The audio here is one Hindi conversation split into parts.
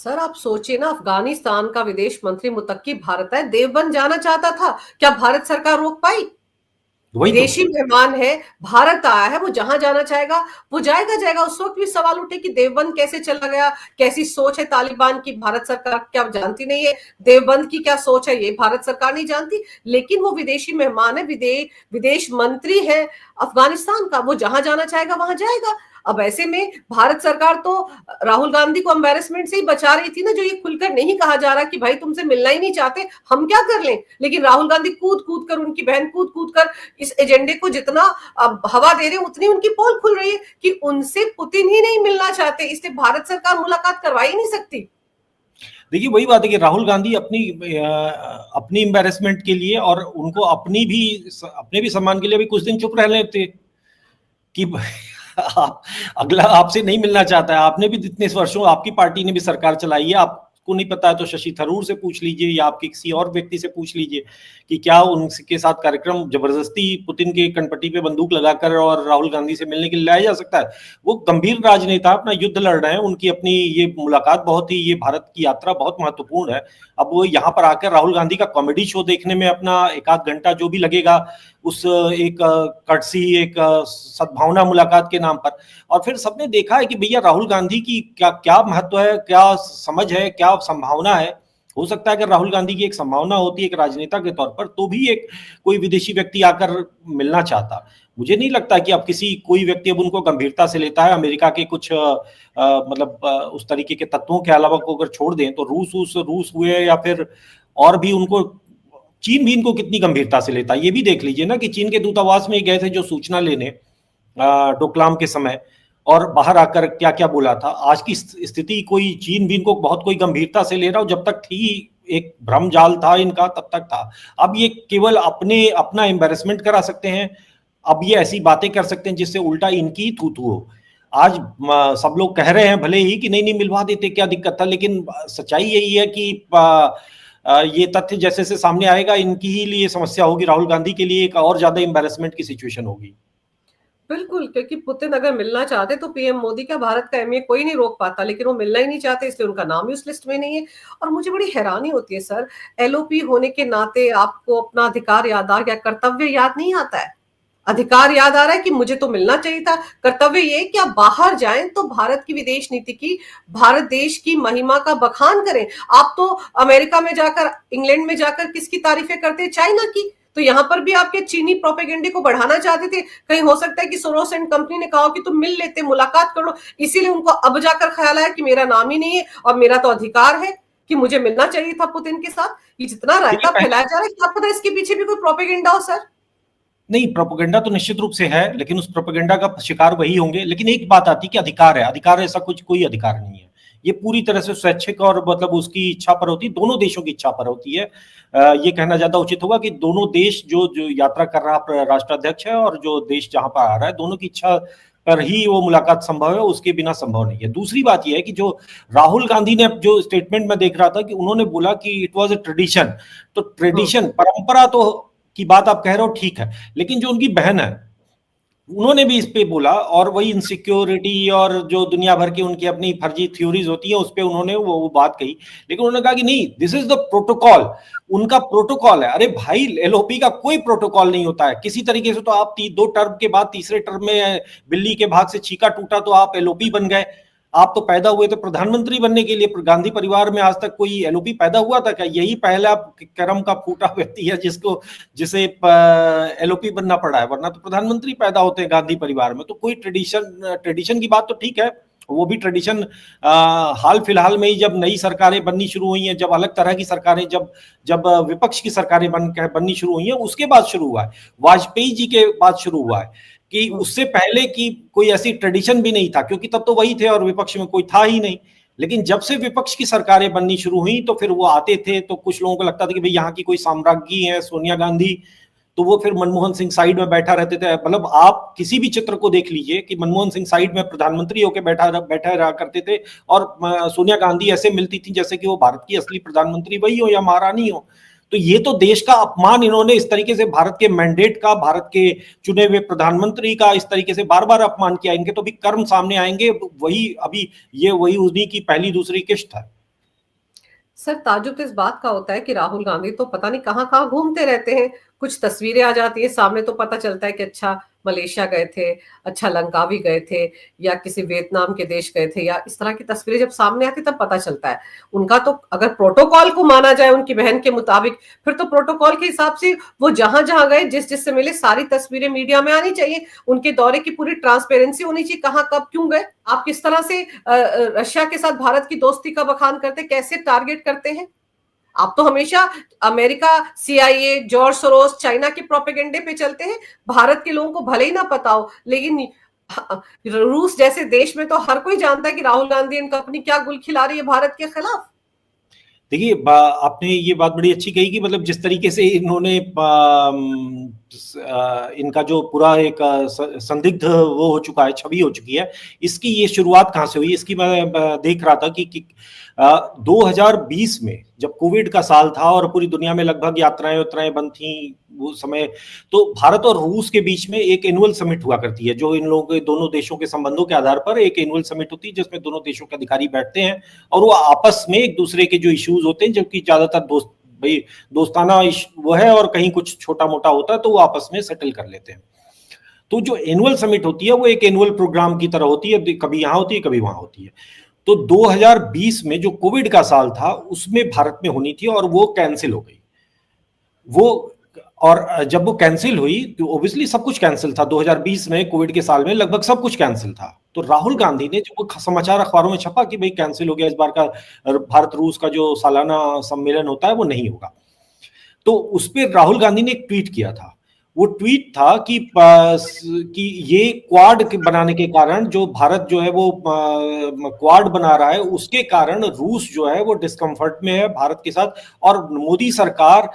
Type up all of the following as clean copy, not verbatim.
सर आप सोचिए ना, अफगानिस्तान का विदेश मंत्री मुत्तकी भारत है, देवबंद जाना चाहता था। क्या भारत सरकार रोक पाई? वही तो। विदेशी मेहमान है, भारत आया है, वो जहां जाना चाहेगा वो जाएगा जाएगा। उस वक्त भी सवाल उठे कि देवबंद कैसे चला गया, कैसी सोच है तालिबान की, भारत सरकार क्या जानती नहीं है? देवबंद की क्या सोच है ये भारत सरकार नहीं जानती। लेकिन वो विदेशी मेहमान है, विदेश मंत्री है अफगानिस्तान का, वो जहां जाना चाहेगा वहां जाएगा। अब ऐसे में भारत सरकार तो राहुल गांधी को एम्बेरसमेंट से ही बचा रही थी ना, जो ये खुलकर नहीं कहा जा रहा कि भाई तुमसे मिलना ही नहीं चाहते, हम क्या कर लें। लेकिन राहुल गांधी कूद कूद कर, उनकी बहन कूद कूद कर इस एजेंडे को जितना हवा दे रहे हैं, उतनी उनकी पोल खुल रही है कि उनसे पुतिन ही नहीं मिलना चाहते, इसलिए भारत सरकार मुलाकात करवा ही नहीं सकती। देखिए वही बात है कि राहुल गांधी अपनी एम्बेरसमेंट के लिए और उनको अपने भी सम्मान के लिए भी कुछ दिन चुप रह लेते कि आप, अगला आपसे नहीं मिलना चाहता है। आपने भी इतने वर्षों आपकी पार्टी ने भी सरकार चलाई है, आपको नहीं पता है तो शशि थरूर से पूछ लीजिए या आपके किसी और व्यक्ति से पूछ लीजिए कि क्या उनके साथ कार्यक्रम जबरदस्ती पुतिन के कनपट्टी पे बंदूक लगाकर और राहुल गांधी से मिलने के लिए लाया जा सकता है। वो गंभीर राजनेता अपना युद्ध लड़ रहे हैं, उनकी अपनी ये मुलाकात बहुत ही, ये भारत की यात्रा बहुत महत्वपूर्ण है। अब वो यहाँ पर आकर राहुल गांधी का कॉमेडी शो देखने में अपना एक आध घंटा जो भी लगेगा, उस एक कर्टसी, एक सद्भावना मुलाकात के नाम पर, और फिर सबने देखा है कि भैया राहुल गांधी की क्या क्या महत्व है, क्या समझ है, क्या संभावना है। हो सकता है कि राहुल गांधी की एक संभावना होती है एक राजनेता के तौर पर, तो भी एक कोई विदेशी व्यक्ति आकर मिलना चाहता। मुझे नहीं लगता कि अब कोई व्यक्ति अब उनको गंभीरता से लेता है। अमेरिका के कुछ उस तरीके के तत्वों के अलावा को अगर छोड़ दें तो रूस हुए या फिर और भी, उनको चीन भी इनको कितनी गंभीरता से लेता है ये भी देख लीजिए ना, कि चीन के दूतावास में गए थे जो सूचना लेने डोकलाम के समय, और बाहर आकर क्या क्या बोला था। आज की स्थिति कोई चीन भी इनको बहुत कोई गंभीरता से ले रहा हो, जब तक थी एक भ्रम जाल था इनका तब तक था। अब ये केवल अपना एम्बेरसमेंट करा सकते हैं, अब ये ऐसी बातें कर सकते हैं जिससे उल्टा इनकी थू थू हो। आज सब लोग कह रहे हैं भले ही कि नहीं नहीं मिलवा देते क्या दिक्कत था, लेकिन सच्चाई यही है कि ये तथ्य जैसे से सामने आएगा इनकी ही लिए समस्या होगी, राहुल गांधी के लिए एक और ज्यादा एम्बेरसमेंट की सिचुएशन होगी। बिल्कुल, क्योंकि पुतिन अगर मिलना चाहते तो पीएम मोदी का भारत का एमए कोई नहीं रोक पाता, लेकिन वो मिलना ही नहीं चाहते, इसलिए उनका नाम भी उस लिस्ट में नहीं है। और मुझे बड़ी हैरानी होती है सर, एलओपी होने के नाते आपको अपना अधिकार याद आ गया, कर्तव्य याद नहीं आता है। अधिकार याद आ रहा है कि मुझे तो मिलना चाहिए था, कर्तव्य ये कि आप बाहर जाएं तो भारत की विदेश नीति की, भारत देश की महिमा का बखान करें। आप तो अमेरिका में जाकर, इंग्लैंड में जाकर किसकी तारीफें करते हैं? चाइना की। तो यहां पर भी आपके चीनी प्रोपेगेंडे को बढ़ाना चाहते थे। कहीं हो सकता है कि सोरोस एंड कंपनी ने कहा कि तुम मिल लेते, मुलाकात कर लो, इसीलिए उनको अब जाकर ख्याल आया कि मेरा नाम ही नहीं है और मेरा तो अधिकार है कि मुझे मिलना चाहिए था पुतिन के साथ। ये जितना रायता फैलाया जा रहा है, क्या पता इसके पीछे भी कोई प्रोपेगेंडा हो सर। नहीं, प्रोपेगेंडा तो निश्चित रूप से है, लेकिन उस प्रोपेगेंडा का शिकार वही होंगे। लेकिन एक बात आती है कि अधिकार है, अधिकार ऐसा कुछ कोई अधिकार नहीं है, ये पूरी तरह से स्वैच्छिक और मतलब उसकी इच्छा पर होती है, दोनों देशों की इच्छा पर होती है। ये कहना ज्यादा उचित होगा कि दोनों देश जो जो यात्रा कर रहा राष्ट्राध्यक्ष है और जो देश जहां पर आ रहा है, दोनों की इच्छा पर ही वो मुलाकात संभव है, उसके बिना संभव नहीं है। दूसरी बात यह है कि जो राहुल गांधी ने जो स्टेटमेंट में देख रहा था कि उन्होंने बोला कि इट वाज अ ट्रेडिशन, तो ट्रेडिशन परंपरा तो की बात आप कह रहे हो ठीक है, लेकिन जो उनकी बहन है उन्होंने भी इस पे बोला, और वही इनसिक्योरिटी और जो दुनिया भर की उनकी अपनी फर्जी थ्योरीज होती है उस पे उन्होंने वो बात कही। लेकिन उन्होंने कहा कि नहीं, दिस इज द प्रोटोकॉल, उनका प्रोटोकॉल है। अरे भाई, एलओपी का कोई प्रोटोकॉल नहीं होता है किसी तरीके से। तो आप 2 टर्म के बाद तीसरे टर्म में बिल्ली के भाग से छीका टूटा तो आप एलओपी बन गए। आप तो पैदा हुए थे प्रधानमंत्री बनने के लिए। गांधी परिवार में आज तक कोई एलओपी पैदा हुआ था क्या? यही पहला करम का फूटा व्यक्ति है जिसे एलओपी बनना पड़ा है, वरना तो प्रधानमंत्री पैदा होते हैं गांधी परिवार में। तो कोई ट्रेडिशन की बात तो ठीक है, वो भी ट्रेडिशन हाल फिलहाल में ही जब नई सरकारें बननी शुरू हुई हैं, जब अलग तरह की सरकारें, जब जब विपक्ष की सरकारें बननी शुरू हुई हैं, उसके बाद शुरू हुआ है। वाजपेयी जी के बाद शुरू हुआ है, कि उससे पहले की कोई ऐसी ट्रेडिशन भी नहीं था, क्योंकि तब तो वही थे और विपक्ष में कोई था ही नहीं। लेकिन जब से विपक्ष की सरकारें बननी शुरू हुई तो फिर वो आते थे, तो कुछ लोगों को लगता था कि भाई यहाँ की कोई साम्राज्ञी है सोनिया गांधी, तो वो फिर मनमोहन सिंह साइड में बैठा रहते थे। मतलब आप किसी भी चित्र को देख लीजिए कि मनमोहन सिंह साइड में प्रधानमंत्री होकर बैठा रहा करते थे, और सोनिया गांधी ऐसे मिलती थी जैसे कि वो भारत की असली प्रधानमंत्री वही हो या महारानी हो। तो ये तो देश का अपमान इन्होंने इस तरीके से भारत के मैंडेट का, भारत के चुने हुए प्रधानमंत्री का इस तरीके से बार बार अपमान किया। इनके तो भी कर्म सामने आएंगे, वही अभी ये वही उन्हीं की पहली दूसरी किश्त है। सर ताज्जुब तो इस बात का होता है कि राहुल गांधी तो पता नहीं कहाँ-कहाँ घूमते रहते हैं। कुछ तस्वीरें आ जाती है सामने तो पता चलता है कि अच्छा मलेशिया गए थे, अच्छा लंकावी गए थे या किसी वियतनाम के देश गए थे या इस तरह की तस्वीरें जब सामने आती तब पता चलता है। उनका तो अगर प्रोटोकॉल को माना जाए उनकी बहन के मुताबिक, फिर तो प्रोटोकॉल के हिसाब से वो जहाँ-जहाँ गए, जिस-जिस से मिले सारी तस्वीरें मीडिया में आनी चाहिए। उनके दौरे की पूरी ट्रांसपेरेंसी होनी चाहिए, कहाँ, कब, क्यों गए? आप किस तरह से रशिया के साथ भारत की दोस्ती का बखान करते, कैसे टारगेट करते हैं? आप तो हमेशा America, CIA, George Soros, China के प्रोपेगेंडे पे चलते हैं। भारत के लोगों को भले ही ना पता हो, लेकिन रूस जैसे देश में तो हर कोई जानता है कि राहुल गांधी एंड कंपनी क्या गुल खिला रही है भारत के खिलाफ। देखिए, आपने ये बात बड़ी अच्छी कही कि मतलब जिस तरीके से इन्होंने इनका जो पूरा एक संदिग्ध वो हो चुका है, छवि हो चुकी है, इसकी ये शुरुआत कहाँ से हुई, इसकी मैं देख रहा था कि 2020 में जब कोविड का साल था और पूरी दुनिया में लगभग यात्राएं बंद थी वो समय, तो भारत और रूस के बीच में एक एनुअल समिट हुआ करती है, जो इन लोगों के दोनों देशों के संबंधों के आधार पर एक एनुअल समिट होती है, जिसमें दोनों देशों के अधिकारी बैठते हैं और वो आपस में एक दूसरे के जो इश्यूज होते हैं, जबकि ज्यादातर दोस्ताना वो है और कहीं कुछ छोटा मोटा होता है तो वो आपस में सेटल कर लेते हैं। तो जो एनुअल समिट होती है वो एक एनुअल प्रोग्राम की तरह होती है, कभी यहां होती है कभी वहां होती है। तो 2020 में जो कोविड का साल था उसमें भारत में होनी थी और वो कैंसिल हो गई। वो और जब वो कैंसिल हुई तो ऑब्वियसली सब कुछ कैंसिल था। 2020 में कोविड के साल में लगभग सब कुछ कैंसिल था। तो राहुल गांधी ने, जब वो समाचार अखबारों में छपा कि भाई कैंसिल हो गया, इस बार का भारत रूस का जो सालाना सम्मेलन होता है वो नहीं होगा, तो उस पर राहुल गांधी ने एक ट्वीट किया था। वो ट्वीट था कि ये क्वाड बनाने के कारण, जो भारत जो है वो क्वाड बना रहा है, उसके कारण रूस जो है वो डिस्कम्फर्ट में है भारत के साथ, और मोदी सरकार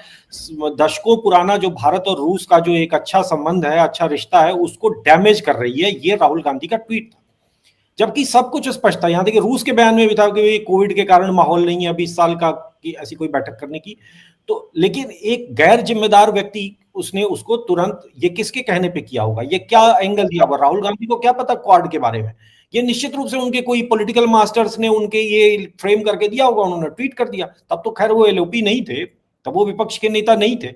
दशकों पुराना जो भारत और रूस का जो एक अच्छा संबंध है, अच्छा रिश्ता है, उसको डैमेज कर रही है। ये राहुल गांधी का ट्वीट था, जबकि सब कुछ स्पष्ट था। यहाँ देखिए, रूस के बयान में भी था कि कोविड के कारण माहौल नहीं है 20 साल का कि ऐसी कोई बैठक करने की। तो लेकिन एक गैर जिम्मेदार व्यक्ति, उसने उसको तुरंत, ये किसके कहने पे किया होगा, ये क्या एंगल दिया होगा, राहुल गांधी को क्या पता क्वाड के बारे में? ये निश्चित रूप से उनके कोई पॉलिटिकल मास्टर्स ने उनके ये फ्रेम करके दिया होगा, उन्होंने ट्वीट कर दिया। तब तो खैर वो एलओपी नहीं थे, तब वो विपक्ष के नेता नहीं थे,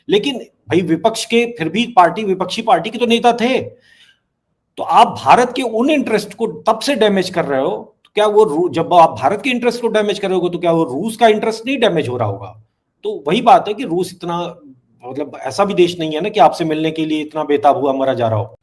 लेकिन भाई विपक्ष के फिर भी विपक्षी पार्टी के तो नेता थे। तो आप भारत के उन इंटरेस्ट को तब से डैमेज कर रहे हो, तो क्या वो जब आप भारत के इंटरेस्ट को डैमेज कर रहे हो तो क्या वो रूस का इंटरेस्ट नहीं डैमेज हो रहा होगा? तो वही बात है कि रूस इतना, मतलब ऐसा भी देश नहीं है ना कि आपसे मिलने के लिए इतना बेताब हुआ मरा जा रहा हो।